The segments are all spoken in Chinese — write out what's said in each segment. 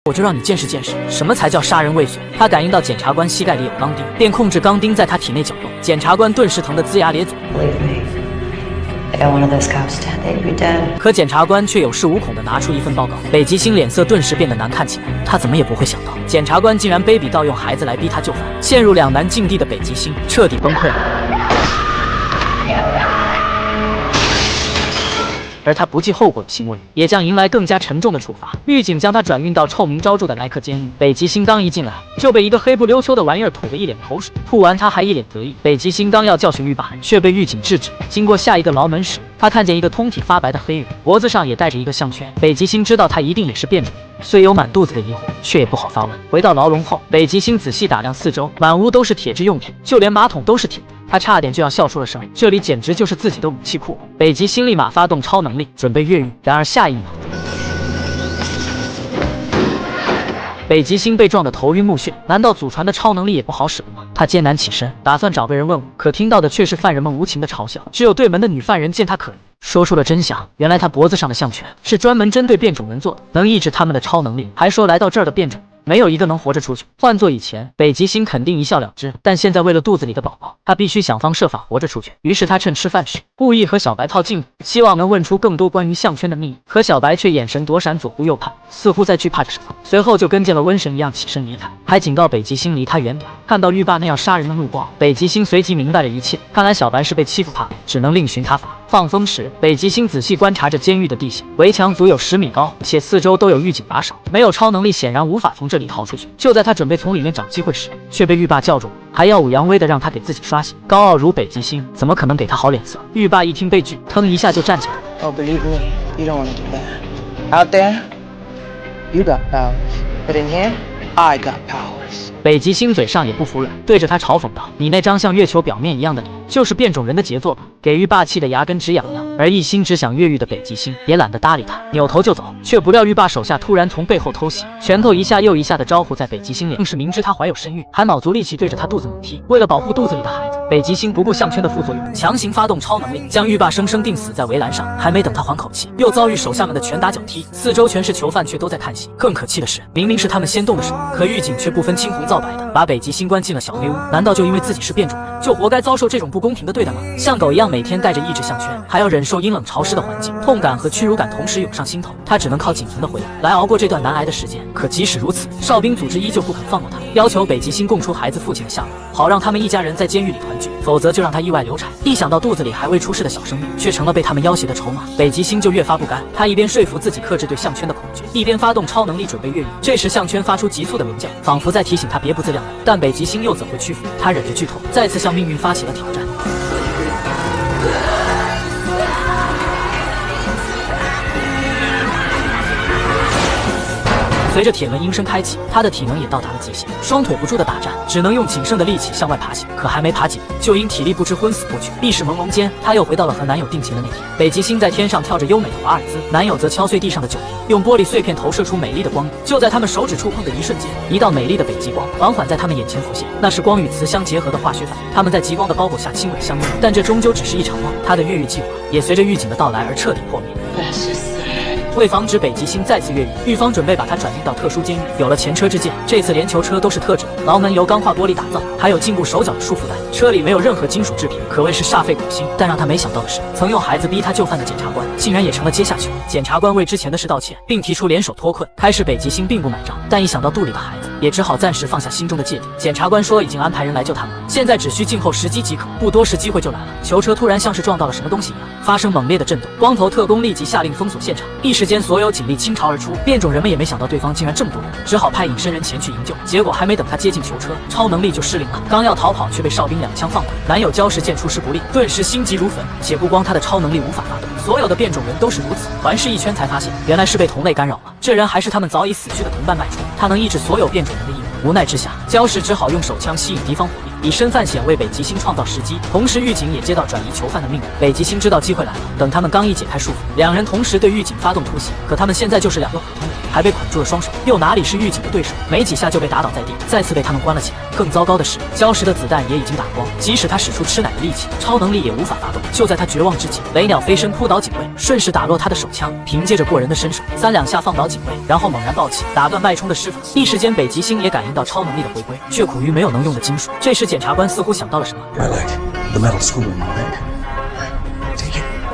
我就让你见识见识什么才叫杀人未遂。他感应到检察官膝盖里有钢钉，便控制钢钉在他体内搅动。检察官顿时疼得龇牙咧嘴。可检察官却有恃无恐地拿出一份报告，北极星脸色顿时变得难看起来。他怎么也不会想到，检察官竟然卑鄙到用孩子来逼他就范。陷入两难境地的北极星彻底崩溃了。而他不计后果的行为，也将迎来更加沉重的处罚。狱警将他转运到臭名昭著的莱克监狱。北极星刚一进来，就被一个黑不溜秋的玩意儿吐得一脸口水，吐完他还一脸得意。北极星刚要教训狱霸，却被狱警制止。经过下一个牢门时，他看见一个通体发白的黑人，脖子上也戴着一个项圈。北极星知道他一定也是变种人，虽有满肚子的疑惑，却也不好发问。回到牢笼后，北极星仔细打量四周，满屋都是铁制用品，就连马桶都是铁的。他差点就要笑出了声，这里简直就是自己的武器库。北极星立马发动超能力，准备越狱。然而下一秒，北极星被撞得头晕目眩，难道祖传的超能力也不好使了吗？他艰难起身，打算找个人问问，可听到的却是犯人们无情的嘲笑。只有对门的女犯人见他可怜，说出了真相。原来他脖子上的项圈是专门针对变种人做的，能抑制他们的超能力。还说来到这儿的变种没有一个能活着出去。换做以前，北极星肯定一笑了之，但现在为了肚子里的宝宝，他必须想方设法活着出去。于是他趁吃饭时故意和小白套近乎，希望能问出更多关于项圈的秘密。可小白却眼神躲闪，左顾右盼，似乎在惧怕着什么。随后就跟见了瘟神一样起身离开，还警告北极星离他远点。看到狱霸那样杀人的目光，北极星随即明白了一切。看来小白是被欺负怕了，只能另寻他法。放风时，北极星仔细观察着监狱的地形，围墙足有10米高，且四周都有狱警把守，没有超能力显然无法从这里逃出去。就在他准备从里面找机会时，却被狱霸叫住，还耀武扬威的让他给自己刷新。高傲如北极星，怎么可能给他好脸色？狱霸一听被拒，腾一下就站起来。Oh, believe me, you don't want to do that. Out there, you got powers, but in here, I got powers. 北极星嘴上也不服软，对着他嘲讽道：“你那张像月球表面一样的脸，就是变种人的杰作吧？”给狱霸气得牙根直痒痒。而一心只想越狱的北极星也懒得搭理他，扭头就走。却不料狱霸手下突然从背后偷袭，拳头一下又一下的招呼在北极星脸，更是明知他怀有身孕，还卯足力气对着他肚子猛踢。为了保护肚子里的孩子，北极星不顾项圈的副作用，强行发动超能力，将狱霸生生钉死在围栏上。还没等他缓口气，又遭遇手下们的拳打脚踢，四周全是囚犯却都在看戏。更可气的是，明明是他们先动的手，可狱警却不分青红皂白的把北极星关进了小黑屋。难道就因为自己是变种人，就活该遭受这种不公平的对待吗？像狗一样每天带着抑制项圈，还要忍受阴冷潮湿的环境，痛感和屈辱感同时涌上心头。他只能靠仅存的回忆来熬过这段难挨的时间。可即使如此，哨兵组织依旧不肯放过他，要求北极星供出孩子父亲的下落，好让他们一家人在监狱里团聚，否则就让他意外流产。一想到肚子里还未出世的小生命却成了被他们要挟的筹码，北极星就越发不甘。他一边说服自己克制对项圈的恐惧，一边发动超能力准备越狱。这时项圈发出急促的鸣叫，仿佛在提醒他别不自量力。但北极星又怎会屈服？他忍着剧痛，再次向命运发起了挑战。随着铁门应声开启，他的体能也到达了极限，双腿不住的打颤，只能用仅剩的力气向外爬行。可还没爬几步，就因体力不支昏死过去。意识朦胧间，他又回到了和男友定情的那天。北极星在天上跳着优美的华尔兹，男友则敲碎地上的酒瓶，用玻璃碎片投射出美丽的光影。就在他们手指触碰的一瞬间，一道美丽的北极光缓缓在他们眼前浮现，那是光与磁相结合的化学反应。他们在极光的包裹下亲吻相拥，但这终究只是一场梦。他的越狱计划也随着狱警的到来而彻底破灭。为防止北极星再次越狱，狱方准备把他转运到特殊监狱。有了前车之鉴，这次连囚车都是特制的，牢门由钢化玻璃打造，还有禁锢手脚的束缚带，车里没有任何金属制品，可谓是煞费苦心。但让他没想到的是，曾用孩子逼他就范的检察官，竟然也成了阶下囚。检察官为之前的事道歉，并提出联手脱困。开始北极星并不买账，但一想到肚里的孩子，也只好暂时放下心中的芥蒂。检察官说已经安排人来救他们，现在只需静候时机即可。不多时，机会就来了。囚车突然像是撞到了什么东西一样，发生猛烈的震动。光头特工立即下令封锁现场，一时间所有警力倾巢而出。变种人们也没想到对方竟然这么多人，只好派隐身人前去营救。结果还没等他接近囚车，超能力就失灵了，刚要逃跑却被哨兵2枪放倒。男友礁石见出师不利，顿时心急如焚。且不光他的超能力无法发动，所有的变种人都是如此。环视一圈才发现，原来是被同类干扰了。这人还是他们早已死去的同伴脉冲，他能抑制所有变种人的意念。无奈之下，礁石只好用手枪吸引敌方火力，以身犯险为北极星创造时机。同时，狱警也接到转移囚犯的命令。北极星知道机会来了，等他们刚一解开束缚，两人同时对狱警发动突袭。可他们现在就是两个普通人，还被捆住了双手，又哪里是狱警的对手？没几下就被打倒在地，再次被他们关了起来。更糟糕的是，礁石的子弹也已经打光，即使他使出吃奶的力气，超能力也无法发动。就在他绝望之际，雷鸟飞身扑倒警卫，顺势打落他的手枪，凭借着过人的身手，3两下放倒警卫，然后猛然暴起，打断脉冲的师傅。一时间，北极星也感应到超能力的回归，却苦于没有能用的金属。这时，检察官似乎想到了什么。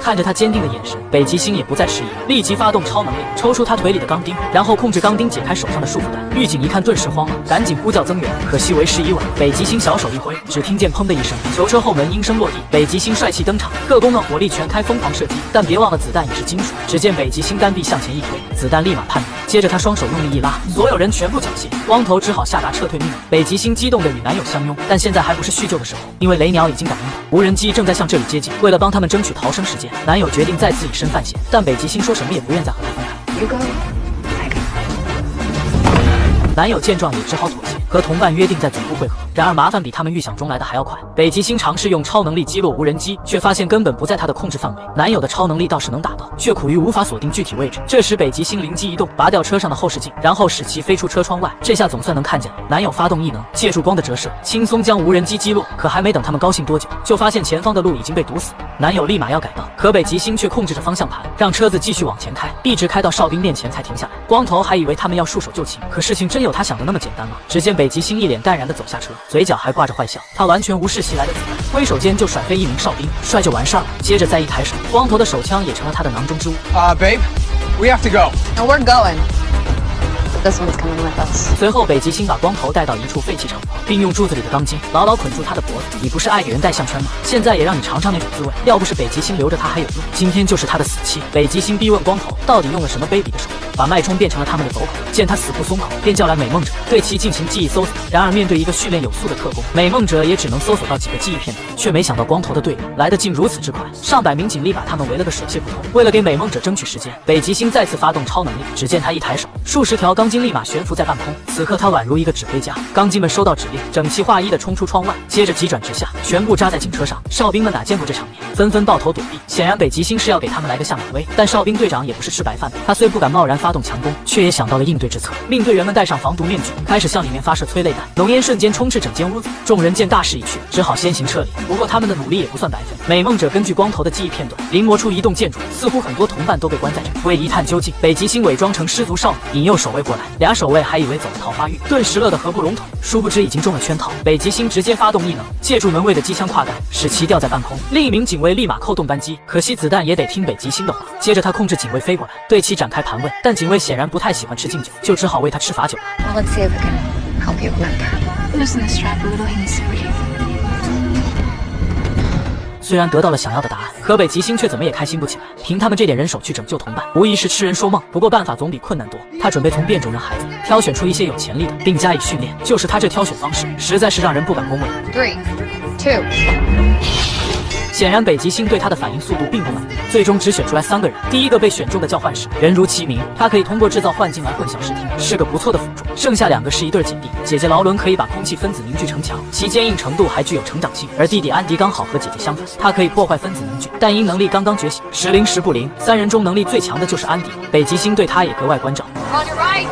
看着他坚定的眼神，北极星也不再迟疑，立即发动超能力，抽出他腿里的钢钉，然后控制钢钉解开手上的束缚带。狱警一看，顿时慌了，赶紧呼叫增援，可惜为时已晚。北极星小手一挥，只听见砰的一声，囚车后门应声落地。北极星帅气登场，特工们火力全开，疯狂射击，但别忘了子弹也是金属。只见北极星单臂向前一推，子弹立马叛离，接着他双手用力一拉，所有人全部缴械，光头只好下达撤退命令。北极星激动地与男友相拥，但现在还不是叙旧的时候，因为雷鸟已经感应到无人机正在向这里接近。为了帮他们争取逃生时间，男友决定再次以身犯险，但北极星说什么也不愿再和他分开。You go, I go. 男友见状也只好妥协，和同伴约定在总部会合。然而麻烦比他们预想中来的还要快。北极星尝试用超能力击落无人机，却发现根本不在他的控制范围。男友的超能力倒是能打到，却苦于无法锁定具体位置。这时北极星灵机一动，拔掉车上的后视镜，然后使其飞出车窗外。这下总算能看见了。男友发动异能，借助光的折射，轻松将无人机击落。可还没等他们高兴多久，就发现前方的路已经被堵死。男友立马要改道，可北极星却控制着方向盘，让车子继续往前开，一直开到哨兵面前才停下来。光头还以为他们要束手就擒，可事情真有他想的那么简单吗？只见北极星一脸淡然地走下车，嘴角还挂着坏笑。他完全无视袭来的子弹，挥手间就甩飞一名哨兵，帅就完事儿了。接着再一抬手，光头的手枪也成了他的囊中之物。Babe, we have to go. No, we're going. But this one's coming with us. 随后，北极星把光头带到一处废弃厂房，并用柱子里的钢筋牢牢捆住他的脖子。你不是爱给人戴项圈吗？现在也让你尝尝那种滋味。要不是北极星留着他还有用，今天就是他的死期。北极星逼问光头到底用了什么卑鄙的手段，把脉冲变成了他们的走口。见他死不松口，便叫来美梦者对其进行记忆搜索。然而面对一个训练有素的特工，美梦者也只能搜索到几个记忆片段，却没想到光头的队友来得竟如此之快，上百名警力把他们围了个水泄不通。为了给美梦者争取时间，北极星再次发动超能力。只见他一抬手，数十条钢筋立马悬浮在半空。此刻他宛如一个指挥家，钢筋们收到指令，整齐划一地冲出窗外，接着急转直下，全部扎在警车上。哨兵们哪见过这场面，纷纷抱头躲避。显然北极星是要给他们来个下马威，但哨兵队长也不是吃白饭的，他虽不敢贸然发动强攻，却也想到了应对之策，命队员们戴上防毒面具，开始向里面发射催泪弹。浓烟瞬间充斥整间屋子，众人见大势已去，只好先行撤离。不过他们的努力也不算白费。美梦者根据光头的记忆片段临摹出一栋建筑，似乎很多同伴都被关在这。为一探究竟，北极星伪装成失足少女，引诱守卫过来。俩守卫还以为走了桃花运，顿时乐得合不拢腿，殊不知已经中了圈套。北极星直接发动异能，借助门卫的机枪跨杆，使其吊在半空。另一名警卫立马扣动扳机，可惜子弹也得听北极星的话。接着他控制警卫飞过来，对其展开盘问，但警卫显然不太喜欢吃敬酒，就只好为他吃罚酒了。Well, let's see if we can help you remember. Loosen the strap a little, he's free. 虽然得到了想要的答案，可北极星却怎么也开心不起来。凭他们这点人手去拯救同伴，无疑是痴人说梦。不过办法总比困难多。他准备从变种人孩子挑选出一些有潜力的，并加以训练。就是他这挑选方式，实在是让人不敢恭维。 3, 2. 显然北极星对他的反应速度并不满意，最终只选出来3个人。第一个被选中的叫幻视，人如其名，他可以通过制造幻境来混淆视听，是个不错的辅助。剩下2个是一对姐弟，姐姐劳伦可以把空气分子凝聚成墙，其坚硬程度还具有成长性，而弟弟安迪刚好和姐姐相反，他可以破坏分子凝聚，但因能力刚刚觉醒，时灵时不灵。3人中能力最强的就是安迪，北极星对他也格外关照。On your right.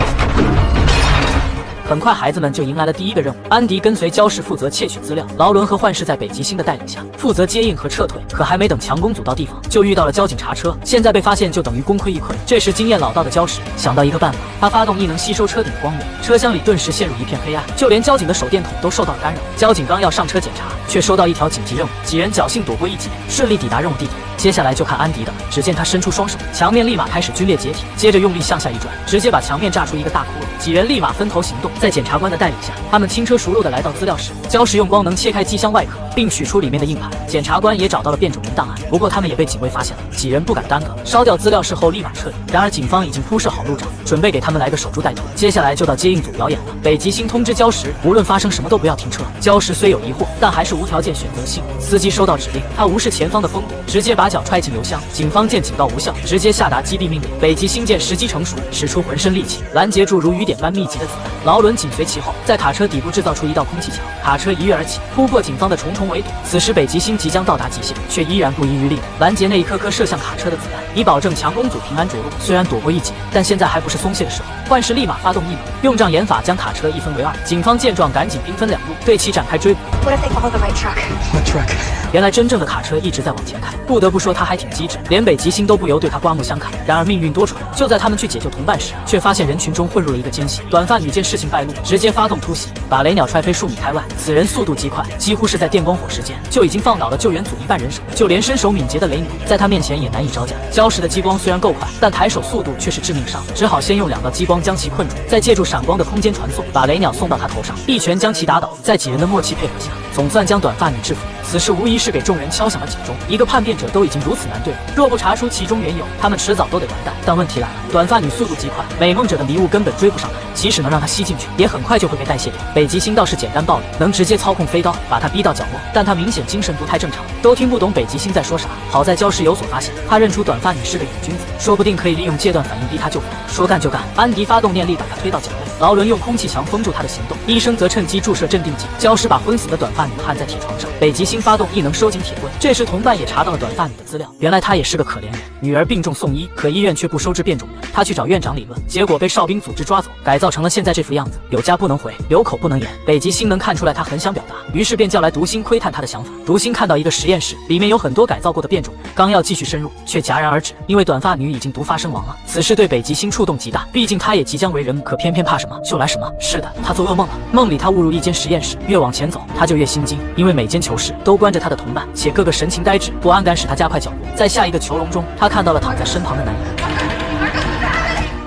很快，孩子们就迎来了第一个任务。安迪跟随礁石负责窃取资料，劳伦和幻视在北极星的带领下负责接应和撤退。可还没等强攻组到地方，就遇到了交警查车。现在被发现就等于功亏一篑。这时经验老道的礁石想到一个办法，他发动异能吸收车顶的光源，车厢里顿时陷入一片黑暗，就连交警的手电筒都受到了干扰。交警刚要上车检查，却收到一条紧急任务，几人侥幸躲过一劫，顺利抵达任务地点。接下来就看安迪的，只见他伸出双手，墙面立马开始龟裂解体，接着用力向下一转，直接把墙面炸出一个大窟窿。几人立马分头行动，在检察官的带领下，他们轻车熟路地来到资料室，礁石用光能切开机箱外壳，并取出里面的硬盘。检察官也找到了变种人档案，不过他们也被警卫发现了。几人不敢耽搁，烧掉资料室后立马撤离。然而警方已经铺设好路障，准备给他们来个守株待兔。接下来就到接应组表演了。北极星通知礁石，无论发生什么都不要停车。礁石虽有疑惑，但还是无条件选择性。司机收到指令，他无视前方的封堵，直接把脚踹进油箱。警方见警告无效，直接下达击毙命令。北极星见时机成熟，使出浑身力气拦截住如雨点般密集的子弹。劳伦紧随其后，在卡车底部制造出一道空气墙，卡车一跃而起，突破警方的重重围堵。此时北极星即将到达极限，却依然不遗余力拦截那一颗颗射向卡车的子弹，以保证强公主平安着陆。虽然躲过一劫，但现在还不是松懈的时候，幻视立马发动异能，用障眼法将卡车一分为二。警方见状，赶紧兵分两路，对其展开追捕。 What if they follow the right truck? What truck? 原来真正的卡车一直在往前开，不得不说他还挺机智，连北极星都不由对他刮目相看。然而命运多舛，就在他们去解救同伴时，却发现人群中混入了一个奸细。短发女见事情败露，直接发动突袭，把雷鸟踹飞数米开外。此人速度极快，几乎是在电光火石间就已经放倒了救援组一半人手，就连身手敏捷的雷鸟在他面前也难以招架。礁石的激光虽然够快，但抬手速度却是致命伤，只好先用2道激光将其困住，再借助闪光的空间传送，把雷鸟送到他头上，一拳将其打倒。在几人的默契配合下，总算将短发女制服。此事无疑是给众人敲响了警钟，一个叛变者都已经如此难对付，若不查出其中缘由，他们迟早都得完蛋。但问题来了，短发女速度极快，美梦者的迷雾根本追不上来，即使能让她吸进去，也很快就会被代谢掉。北极星倒是简单暴力，能直接操控飞刀把她逼到角落，但她明显精神不太正常，都听不懂北极星在说啥。好在礁石有所发现，他认出短发女是个瘾君子，说不定可以利用戒断反应逼她就范。说干就干，安迪发动念力把她推到角落，劳伦用空气墙封住她的行动，医生则趁机注射镇定剂。礁石把昏死的短发女焊在铁床上，北极星发动异能收紧铁棍。这时同伴也查到了短发女的资料，原来她也是个可怜人，女儿病重送医，可医院却不收治变种人。她去找院长理论，结果被哨兵组织抓走，改造成了现在这副样子，有家不能回，有口不能言。北极星能看出来她很想表达，于是便叫来读星窥探她的想法。读星看到一个实验室，里面有很多改造过的变种人，刚要继续深入，却戛然而止，因为短发女已经毒发身亡了。此事对北极星触动极大，毕竟他也即将为人母，可偏偏怕什么就来什么。是的，他做噩梦了，梦里他误入一间实验室，越往前走他就越心惊，因为每间囚室都关着他的同伴，且个个神情呆滞，不安感使他加快脚步。在下一个囚笼中，他看到了躺在身旁的男友，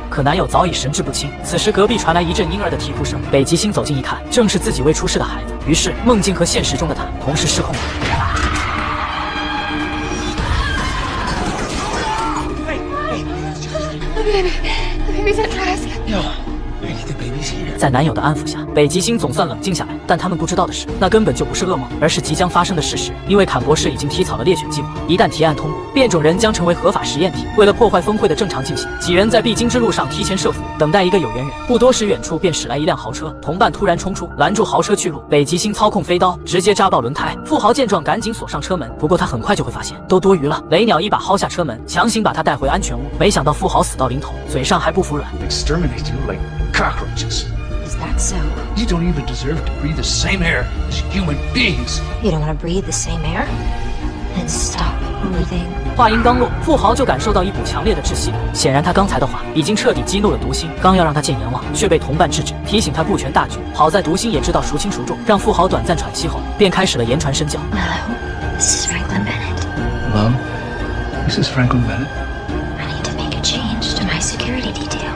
可男友早已神志不清。此时隔壁传来一阵婴儿的啼哭声，北极星走近一看，正是自己未出世的孩子，于是梦境和现实中的他同时失控了。The baby's at Trask. No. The baby's here. 在男友的安抚下，北极星总算冷静下来。但他们不知道的是，那根本就不是噩梦，而是即将发生的事实。因为坎博士已经起草了猎犬计划，一旦提案通过，变种人将成为合法实验体。为了破坏峰会的正常进行，几人在必经之路上提前设伏，等待一个有缘人。不多时，远处便驶来一辆豪车，同伴突然冲出，拦住豪车去路。北极星操控飞刀，直接扎爆轮胎。富豪见状，赶紧锁上车门。不过他很快就会发现，都多余了。雷鸟一把薅下车门，强行把他带回安全屋。没想到富豪死到临头，嘴上还不服软。Exterminate you like cockroaches. Is that so? You don't even deserve to breathe the same air as human beings. You don't want to breathe the same air? Then stop breathing. 话音刚落，富豪就感受到一股强烈的窒息感。显然他刚才的话已经彻底激怒了读星，刚要让他见阎王，却被同伴制止，提醒他顾全大局。好在读星也知道孰轻孰重，让富豪短暂喘息后，便开始了言传身教。Hello, this is Franklin Bennett. Hello? This is Franklin Bennett. I need to make a change to my security detail.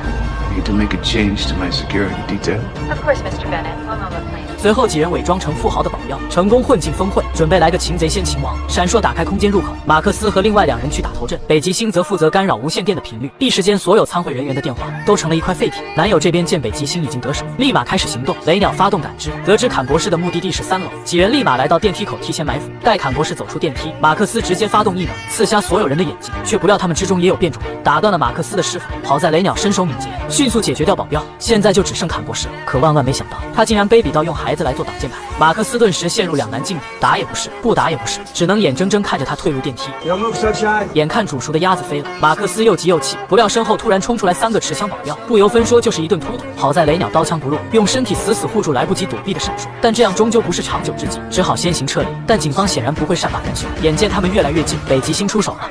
I need to make a change to my security detail. Of course, Mr. Bennett. One moment, please. 随后几人伪装成富豪的保镖，成功混进峰会，准备来个擒贼先擒王。闪烁打开空间入口，马克思和另外2人去打头阵，北极星则负责干扰无线电的频率。一时间，所有参会人员的电话都成了一块废铁。男友这边见北极星已经得手，立马开始行动。雷鸟发动感知，得知坎博士的目的地是3楼，几人立马来到电梯口提前埋伏。待坎博士走出电梯，马克思直接发动异能，刺瞎所有人的眼睛，却不料他们之中也有变种人，打断了马克思的施法。好在雷鸟身手敏捷，迅速解决掉保镖。现在就只剩坎博士了，可万万没想到，他竟然卑鄙到用孩子来做挡箭牌。马克思顿时陷入两难境地，打也不是，不打也不是，只能眼睁睁看着他退入电梯。眼看煮熟的鸭子飞了，马克思又急又气，不料身后突然冲出来3个持枪保镖，不由分说就是一顿突突。好在雷鸟刀枪不入，用身体死死护住来不及躲避的闪烁，但这样终究不是长久之计，只好先行撤离。但警方显然不会善罢甘休，眼见他们越来越近，北极星出手了。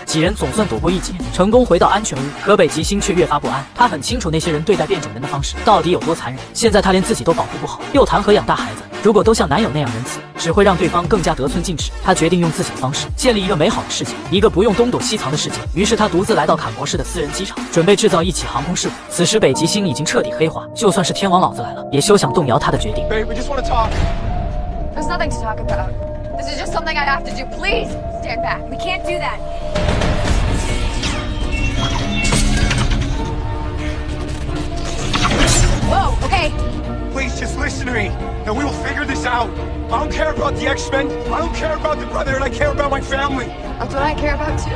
几人总算躲过一劫，成功回到安全屋。可北极星却越发不安，他很清楚那些人对待变种人的方式到底有多残忍。现在他连自己都保护不好，又谈何养大孩子？如果都像男友那样仁慈，只会让对方更加得寸进尺。他决定用自己的方式建立一个美好的世界，一个不用东躲西藏的世界。于是他独自来到坎博士的私人机场，准备制造一起航空事故。此时北极星已经彻底黑化，就算是天王老子来了，也休想动摇他的决定。 Babe, we just want to talk. There's nothing to talk about. This is just something I have to do. Please stand back. We can't do that. Whoa, okay. Please just listen to me, and we will figure this out. I don't care about the X-Men. I don't care about the brother, and I care about my family. That's what I care about too.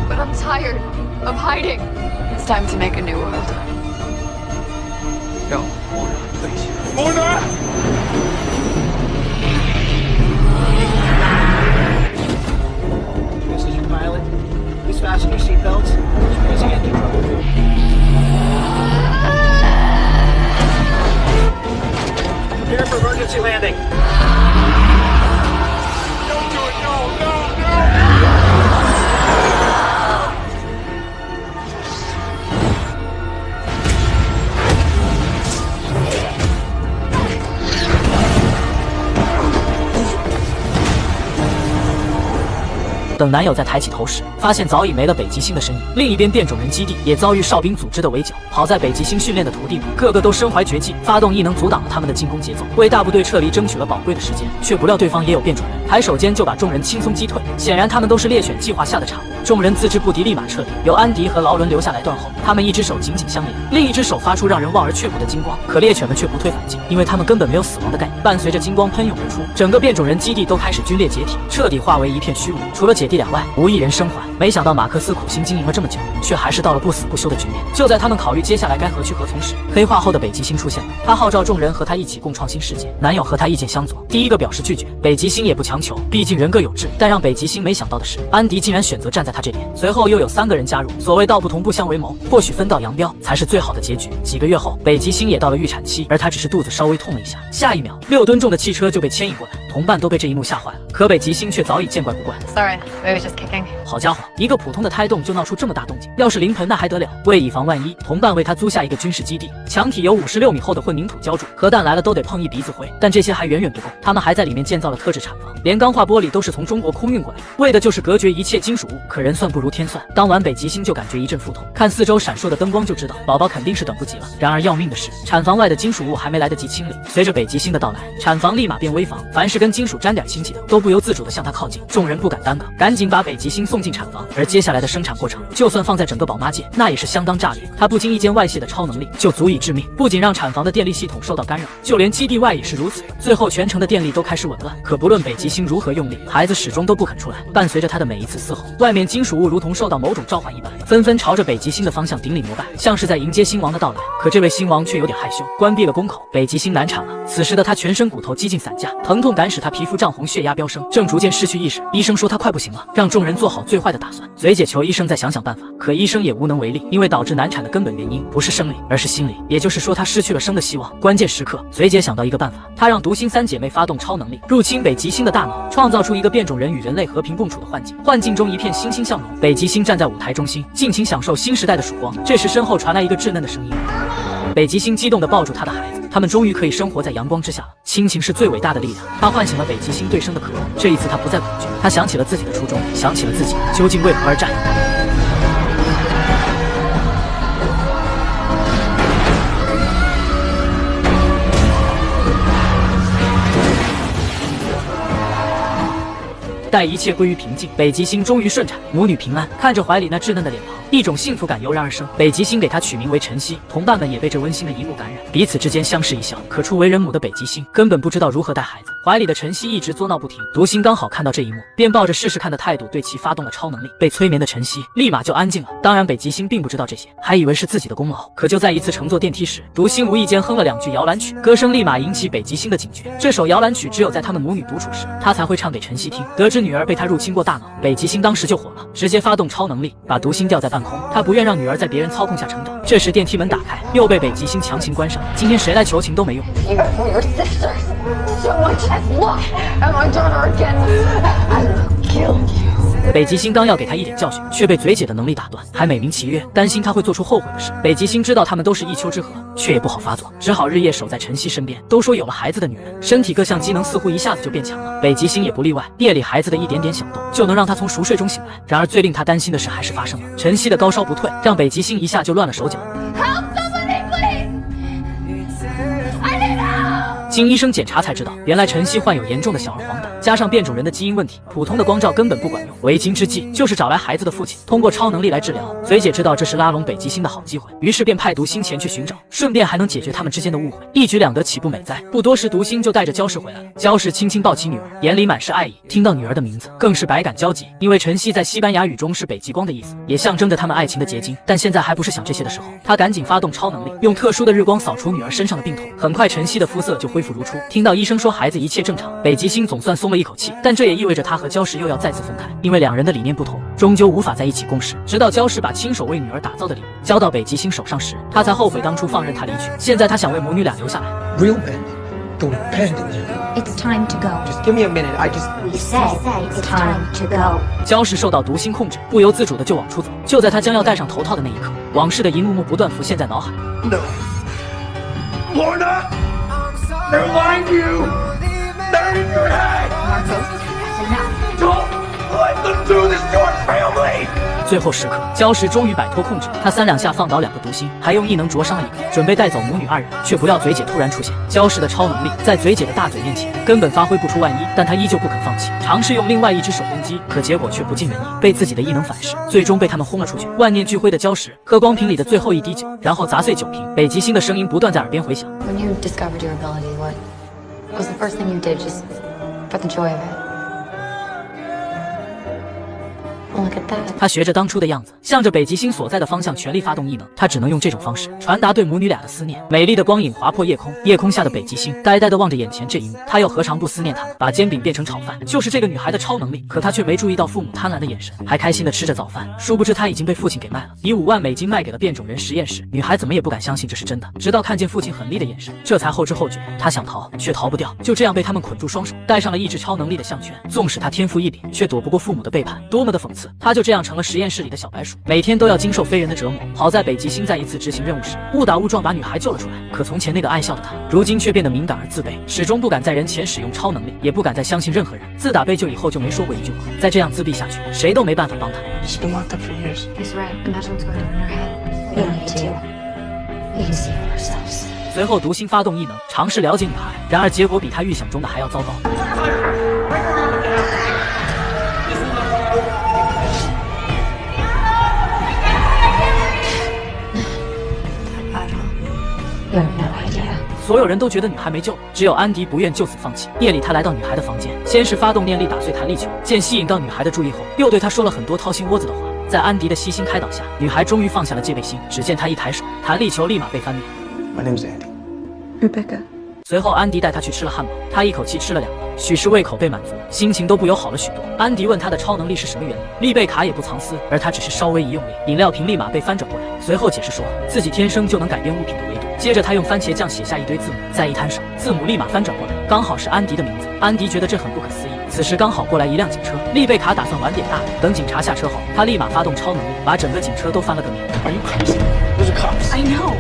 But I'm tired of hiding. It's time to make a new world. No, Mona, please. Mona! This is your pilot. Please fasten your seatbelts. Experiencing engine trouble. Prepare for emergency landing. Don't do it! No!等男友在抬起头时，发现早已没了北极星的身影。另一边，变种人基地也遭遇哨兵组织的围剿。好在北极星训练的徒弟们个个都身怀绝技，发动异能阻挡了他们的进攻节奏，为大部队撤离争取了宝贵的时间。却不料对方也有变种人，抬手间就把众人轻松击退。显然他们都是猎选计划下的产物。众人自知不敌，立马撤离，由安迪和劳伦留下来断后。他们一只手紧紧相连，另一只手发出让人望而却步的金光。可猎犬们却不退反进，因为他们根本没有死亡的概念。伴随着金光喷涌而出，整个变种人基地都开始龟裂解体，彻底化为一片虚无。除了姐弟俩外，无一人生还。没想到马克思苦心经营了这么久，却还是到了不死不休的局面。就在他们考虑接下来该何去何从时，黑化后的北极星出现了。他号召众人和他一起共创新世界。男友和他意见相左，第一个表示拒绝，北极星也不强求，毕竟人各有志。但让北极星没想到的是，安迪竟然选择站在他这边。随后又有3个人加入。所谓道不同不相为谋，或许分道扬镳才是最好的结局。几个月后，北极星也到了预产期，而他只是肚子稍微痛了一下，下一秒6吨重的汽车就被牵引过来。同伴都被这一幕吓坏了，可北极星却早已见怪不怪。 Sorry, we were just kicking. 好家伙，一个普通的胎动就闹出这么大动静，要是临盆那还得了？为以防万一，同伴为他租下一个军事基地，墙体由56米厚的混凝土浇筑，核弹来了都得碰一鼻子灰。但这些还远远不够，他们还在里面建造了特制产房，连钢化玻璃都是从中国空运过来的，为的就是隔绝一切金属物。可人算不如天算，当晚北极星就感觉一阵腹痛，看四周闪烁的灯光就知道宝宝肯定是等不及了。然而要命的是，产房外的金属物还没来得及清理，随着北极星的到来，产房立马变危房，凡是跟金属沾点腥气的都不由自主地向它靠近。众人不敢耽搁，赶紧把北极星送进产房。而接下来的生产过程，就算放在整个宝妈界，那也是相当炸裂。它不经意间外泄的超能力就足以致命，不仅让产房的电力系统受到干扰，就连基地外也是如此。最后全城的电力都开始紊乱。可不论北极星如何用力，孩子始终都不肯出来。伴随着他的每一次嘶吼，外面金属物如同受到某种召唤一般，纷纷朝着北极星的方向顶礼膜拜，像是在迎接星王的到来。可这位星王却有点害羞，关闭了宫口。北极星难产了，此时的他全身骨头几近散架，疼痛感使他皮肤涨红，血压飙升，正逐渐失去意识。医生说他快不行了，让众人做好最坏的打算。嘴姐求医生再想想办法，可医生也无能为力，因为导致难产的根本原因不是生理，而是心理，也就是说他失去了生的希望。关键时刻，嘴姐想到一个办法，她让独星3姐妹发动超能力，入侵北极星的大脑，创造出一个变种人与人类和平共处的幻境。幻境中一片欣欣向荣，北极星站在舞台中心，尽情享受新时代的曙光。这时身后传来一个稚嫩的声音，北极星激动地抱住他的孩子，他们终于可以生活在阳光之下了。亲情是最伟大的力量，它唤醒了北极星对生的渴望。这一次他不再恐惧，他想起了自己的初衷，想起了自己究竟为何而战。待一切归于平静，北极星终于顺产，母女平安。看着怀里那稚嫩的脸庞，一种幸福感油然而生。北极星给她取名为晨曦，同伴们也被这温馨的一幕感染，彼此之间相视一笑。可初为人母的北极星根本不知道如何带孩子，怀里的晨曦一直作闹不停。独星刚好看到这一幕，便抱着试试看的态度对其发动了超能力。被催眠的晨曦立马就安静了。当然，北极星并不知道这些，还以为是自己的功劳。可就在一次乘坐电梯时，独星无意间哼了2句摇篮曲，歌声立马引起北极星的警觉。这首摇篮曲只有在他们母女独处时，他才会唱给晨曦听。得知女儿被他入侵过大脑，北极星当时就火了，直接发动超能力，把独星吊在半空。他不愿让女儿在别人操控下成长。这时电梯门打开，又被北极星强行关上。今天谁来求情都没用。Your sisters. So much as look at my daughter again, I will kill you. 北极星刚要给他一点教训，却被嘴姐的能力打断，还美名其曰担心他会做出后悔的事。北极星知道他们都是一丘之貉，却也不好发作，只好日夜守在晨曦身边。都说有了孩子的女人，身体各项机能似乎一下子就变强了，北极星也不例外。夜里孩子的一点点小动，就能让他从熟睡中醒来。然而最令他担心的事还是发生了，晨曦的高烧不退，让北极星一下就乱了手脚。Help somebody, please! I need help! 经医生检查才知道，原来晨曦患有严重的小儿黄疸，加上变种人的基因问题，普通的光照根本不管用。为今之计就是找来孩子的父亲，通过超能力来治疗。嘴姐知道这是拉拢北极星的好机会，于是便派读星前去寻找，顺便还能解决他们之间的误会，一举两得，岂不美哉？不多时，读星就带着焦氏回来了。焦氏轻轻抱起女儿，眼里满是爱意，听到女儿的名字，更是百感交集。因为晨曦在西班牙语中是北极光的意思，也象征着他们爱情的结晶。但现在还不是想这些的时候，他赶紧发动超能力，用特殊的日光扫除女儿身上的病痛。很快，晨曦的肤色就恢复如初。听到医生说孩子一切正常，北极星总算松了一口气。但这也意味着他和焦氏又要再次分开，因为两人的理念不同，终究无法在一起共事。直到焦氏把亲手为女儿打造的礼物交到北极星手上时，他才后悔当初放任她离去。现在他想为母女俩留下来。Real men don't abandon them. It's time to go. Just give me a minute. We say it's time to go. 焦氏受到毒星控制，不由自主的就往出走。就在他将要戴上头套的那一刻，往事的一幕幕不断浮现在脑海。No. Lorna! They're lying to you! They're in your head! Don't let them do this to our family! 最后时刻，焦氏终于摆脱控制，他3两下放倒2个毒星，还用异能灼伤了一个，准备带走母女2人，却不料嘴姐突然出现。焦氏的超能力在嘴姐的大嘴面前根本发挥不出万一，但他依旧不肯放弃，尝试用另外一只手攻击，可结果却不尽人意，被自己的异能反噬，最终被他们轰了出去。万念俱灰的焦氏喝光瓶里的最后一滴酒，然后砸碎酒瓶。北极星的声音不断在耳边回响。When you discovered your ability, what was the first thing you did just for the joy of it? Look at that. 他学着当初的样子，向着北极星所在的方向全力发动异能。他只能用这种方式传达对母女俩的思念。美丽的光影划破夜空，夜空下的北极星呆呆地望着眼前这一幕。他又何尝不思念他们？把煎饼变成炒饭，就是这个女孩的超能力。可他却没注意到父母贪婪的眼神，还开心地吃着早饭。殊不知他已经被父亲给卖了，以5万美金卖给了变种人实验室。女孩怎么也不敢相信这是真的，直到看见父亲狠厉的眼神，这才后知后觉。他想逃，却逃不掉，就这样被他们捆住双手，戴上了抑制超能力的项圈。纵使他天赋异禀，却躲不过父母的背叛，多么的讽刺！他就这样成了实验室里的小白鼠，每天都要经受非人的折磨。好在北极星在一次执行任务时误打误撞把女孩救了出来，可从前那个爱笑的他，如今却变得敏感而自卑，始终不敢在人前使用超能力，也不敢再相信任何人。自打被救以后就没说过一句话，再这样自闭下去，谁都没办法帮他。 She's been locked up for years. He's right. Imagine what's going on in her head. We don't need to. We can see for ourselves. 随后，毒星发动异能，尝试了解女孩，然而结果比他预想中的还要糟糕。You have no idea. 所有人都觉得女孩没救了，只有安迪不愿就此放弃。夜里，他来到女孩的房间，先是发动念力打碎弹力球，见吸引到女孩的注意后，又对她说了很多掏心窝子的话。在安迪的悉心开导下，女孩终于放下了戒备心。只见她一抬手，弹力球立马被翻面。My name's Andy. Rebecca. 随后，安迪带她去吃了汉堡，她一口气吃了2个，许是胃口被满足，心情都不由好了许多。安迪问她的超能力是什么原理，丽贝卡也不藏私，而她只是稍微一用力，饮料瓶立马被翻转过来。随后解释说自己天生就能改变物品的维度。接着他用番茄酱写下一堆字母，再一摊手，字母立马翻转过来，刚好是安迪的名字。安迪觉得这很不可思议。此时刚好过来一辆警车，丽贝卡打算晚点大等警察下车后，他立马发动超能力，把整个警车都翻了个面。Are you crazy? Those are cops. I know.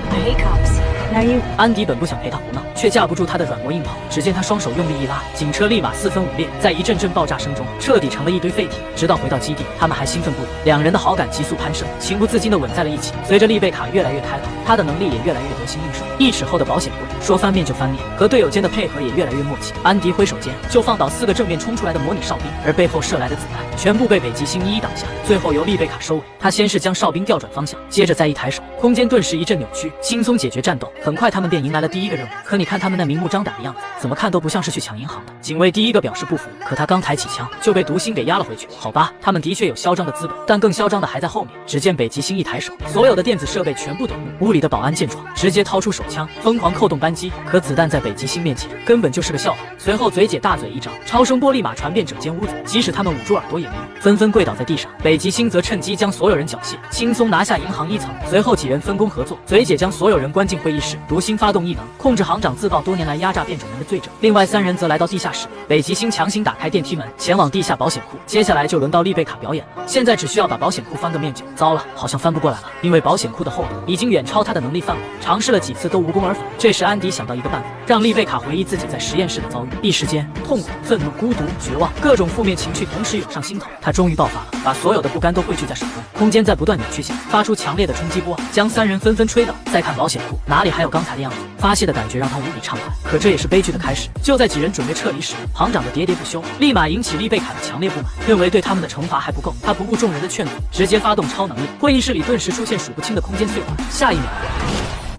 I hate cops. Now you. 安迪本不想陪他胡闹，却架不住他的软磨硬泡。只见他双手用力一拉，警车立马4分5裂，在一阵阵爆炸声中，彻底成了一堆废铁。直到回到基地，他们还兴奋不已，两人的好感急速攀升，情不自禁地吻在了一起。随着丽贝卡越来越开朗，他的能力也越来越得心应手。1尺厚的保险柜，说翻面就翻面，和队友间的配合也越来越默契。安迪挥手间就放倒4个正面冲出来的模拟哨兵，而背后射来的子弹全部被北极星一一挡下。最后由丽贝卡收尾，他先是将哨兵调转方向，接着再一抬手，空间顿时一阵扭曲，轻松解决战斗。很快他们便迎来了第1个任务。可你看他们那明目张胆的样子，怎么看都不像是去抢银行的。警卫第1个表示不服，可他刚抬起枪就被毒星给压了回去。好吧，他们的确有嚣张的资本，但更嚣张的还在后面。只见北极星一抬手，所有的电子设备全部抖怒，屋里的保安见状直接掏出手枪，疯狂扣动扳机。可子弹在北极星面前根本就是个笑话。随后嘴姐大嘴一张，超声波立马传遍整间屋子，即使他们捂住耳朵也没用，纷纷跪倒在地上。北极星则趁机将所有人缴械，轻松拿下银行1层。随后几人分工合作，嘴姐将所有人关进会议室，毒星发动异能，控制行长自曝多年来压榨变种人的罪证。另外3人则来到地下室，北极星强行打开电梯门，前往地下保险库。接下来就轮到丽贝卡表演了，现在只需要把保险库翻个面就。糟了，好像翻不过来了，因为保险库的厚度已经远超他的能力范围，尝试了几次都无功而返。这时安迪想到一个办法，让丽贝卡回忆自己在实验室的遭遇。一时间，痛苦、愤怒、孤独、绝望，各种负面情绪同时涌上心头。他终于爆发了，把所有的不甘都汇聚在手中。空间在不断扭曲下，发出强烈的冲击波，将3人纷纷吹倒。再看保险库，哪里还有还有刚才的样子，发泄的感觉让他无比畅快。可这也是悲剧的开始。就在几人准备撤离时，行长的喋喋不休立马引起丽贝卡的强烈不满，认为对他们的惩罚还不够。他不顾众人的劝阻，直接发动超能力，会议室里顿时出现数不清的空间碎块。下一秒，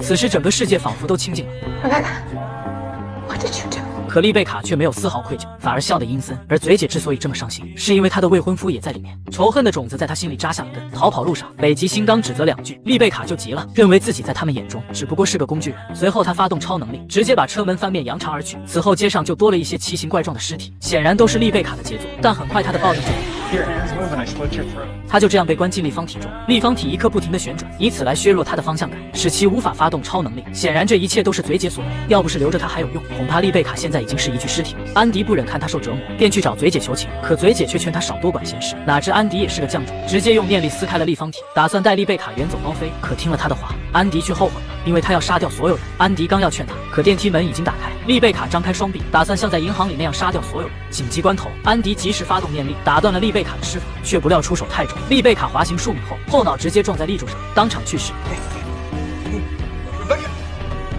此时整个世界仿佛都清静了。What did you do? 可丽贝卡却没有丝毫愧疚，反而笑得阴森。而嘴姐之所以这么伤心，是因为她的未婚夫也在里面，仇恨的种子在她心里扎下了根。逃跑路上，北极星刚指责2句，丽贝卡就急了，认为自己在他们眼中只不过是个工具人。随后她发动超能力，直接把车门翻面扬长而去。此后街上就多了一些奇形怪状的尸体，显然都是丽贝卡的杰作。但很快她的报应就来了。他就这样被关进立方体中，立方体一刻不停地旋转，以此来削弱他的方向感，使其无法发动超能力。显然这一切都是嘴姐所为，要不是留着他还有用，恐怕丽贝卡现在已经是一具尸体了。安迪不忍看他受折磨，便去找嘴姐求情，可嘴姐却劝他少多管闲事。哪知安迪也是个犟种，直接用念力撕开了立方体，打算带丽贝卡远走高飞。可听了他的话，安迪却后悔了，因为他要杀掉所有人。安迪刚要劝他，可电梯门已经打开，丽贝卡张开双臂，打算像在银行里那样杀掉所有人。紧急关头，安迪及时发动念力，打断了丽贝卡的师傅，却不料出手太重，丽贝卡滑行数米后，后脑直接撞在立柱上，当场去世。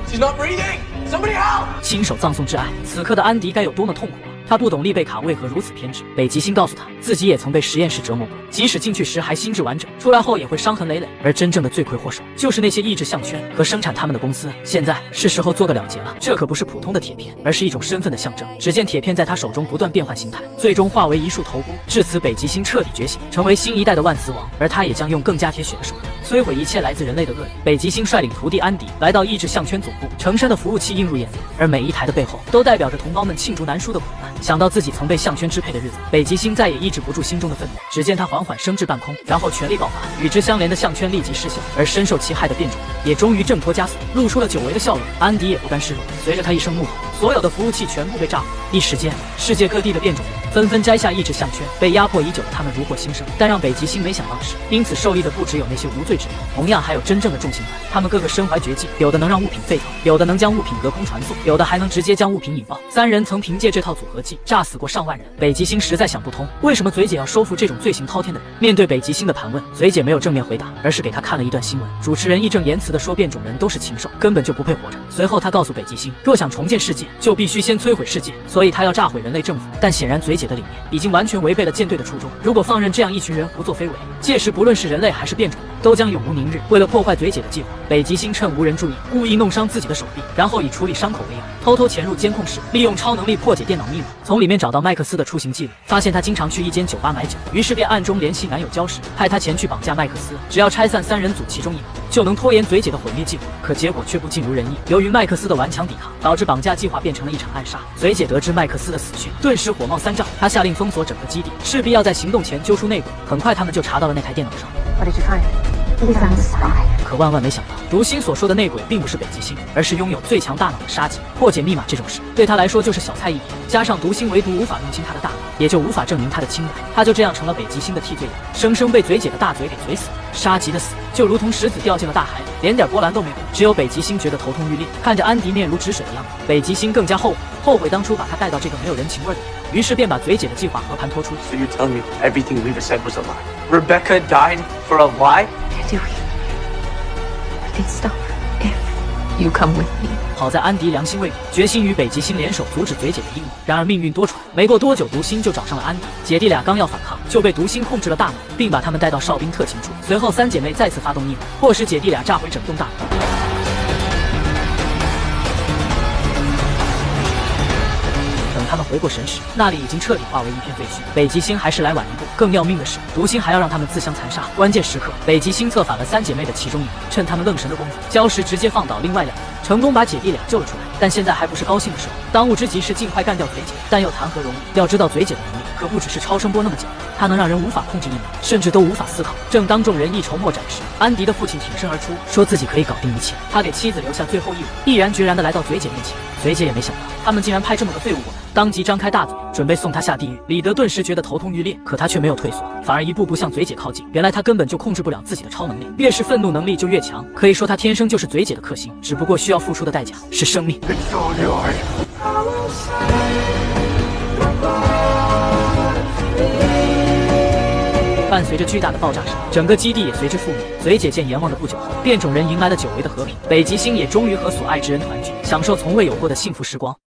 She's not breathing! Somebody help! 亲手葬送挚爱，此刻的安迪该有多么痛苦啊！他不懂丽贝卡为何如此偏执。北极星告诉他，自己也曾被实验室折磨过，即使进去时还心智完整，出来后也会伤痕累累。而真正的罪魁祸首，就是那些抑制项圈和生产他们的公司。现在是时候做个了结了，这可不是普通的铁片，而是一种身份的象征。只见铁片在他手中不断变换形态，最终化为一束头菇。至此，北极星彻底觉醒，成为新一代的万磁王，而他也将用更加铁血的手段摧毁一切来自人类的恶意。北极星率领徒弟安迪来到抑制项圈总部，成山的服务器映入眼帘，而每一台的背后都代表着同胞们罄竹难书的苦难。想到自己曾被项圈支配的日子，北极星再也抑制不住心中的愤怒。只见他缓缓升至半空，然后全力爆发，与之相连的项圈立即失效，而深受其害的变种人也终于挣脱枷锁，露出了久违的笑容。安迪也不甘示弱，随着他一声怒吼，所有的服务器全部被炸毁。一时间，世界各地的变种人纷纷摘下抑制项圈，被压迫已久的他们如获新生。但让北极星没想到的是，因此受益的不只有那些无罪之人，同样还有真正的重刑犯。他们个个身怀绝技，有的能让物品沸腾，有的能将物品隔空传送，有的还能直接将物品引爆。三人曾凭借这套组合技炸死过上万人。北极星实在想不通，为什么嘴姐要收服这种罪行滔天的人？面对北极星的盘问，嘴姐没有正面回答，而是给他看了一段新闻。主持人义正言辞地说，变种人都是禽兽，根本就不配活着。随后他告诉北极星，若想重建世界，就必须先摧毁世界，所以他要炸毁人类政府。但显然嘴姐的理念已经完全违背了舰队的初衷。如果放任这样一群人胡作非为，届时不论是人类还是变种人，都将永无宁日。为了破坏嘴姐的计划，北极星趁无人注意，故意弄伤自己的手臂，然后以处理伤口为由，偷偷潜入监控室，利用超能力破解电脑密码，从里面找到麦克斯的出行记录，发现他经常去一间酒吧买酒，于是便暗中联系男友礁石，派他前去绑架麦克斯。只要拆散三人组其中一个，就能拖延嘴姐的毁灭计划。可结果却不尽如人意，由于麦克斯的顽强抵抗，导致绑架计划变成了一场暗杀。嘴姐得知麦克斯的死讯，顿时火冒三丈，她下令封锁整个基地，势必要在行动前揪出内鬼。很快他们就查到了那台电脑上。What did you find? We found a spy. 可万万没想到，读心所说的内鬼并不是北极星，而是拥有最强大脑的杀机。破解密码这种事，对他来说就是小菜一碟。加上读心唯独无法弄清他的大脑，也就无法证明他的清白。他就这样成了北极星的替罪羊，生生被嘴姐的大嘴给嘴死。杀机的死，就如同石子掉进了大海里，连点波澜都没有。只有北极星觉得头痛欲裂，看着安迪面如止水的样子，北极星更加后悔当初把他带到这个没有人情味的地方，于是便把嘴姐的计划和盘托出。So you're telling me everything Leva said was a lie? Rebecca died for a lie? Can't do it. We can stop her if you come with me. 好在安迪良心未泯，决心与北极星联手阻止嘴姐的阴谋。然而命运多舛，没过多久，读心就找上了安迪，姐弟俩刚要反抗，就被读心控制了大脑，并把他们带到哨兵特勤处。随后三姐妹再次发动逆魔，迫使姐弟俩炸毁整栋大楼。等他们回过神时，那里已经彻底化为一片废墟。北极星还是来晚一步，更要命的是，读心还要让他们自相残杀。关键时刻，北极星策反了三姐妹的其中一个，趁他们愣神的功夫，礁石直接放倒另外两人，成功把姐弟俩救了出来。但现在还不是高兴的时候，当务之急是尽快干掉嘴姐，但又谈何容易？要知道嘴姐的能力可不只是超声波那么简单，她能让人无法控制意念，甚至都无法思考。正当众人一筹莫展时，安迪的父亲挺身而出，说自己可以搞定一切。他给妻子留下最后一吻，毅然决然地来到嘴姐面前。嘴姐也没想到，他们竟然派这么个废物过来，当即张开大嘴，准备送他下地狱。李德顿时觉得头痛欲裂，可他却没有退缩，反而一步步向嘴姐靠近。原来他根本就控制不了自己的超能力，越是愤怒能力就越强，可以说他天生就是嘴姐的克星，只不过需要付出的代价是生命。It's all yours. 伴随着巨大的爆炸声，整个基地也随之覆灭。随姐见阎王的不久后，变种人迎来了久违的和平，北极星也终于和所爱之人团聚，享受从未有过的幸福时光。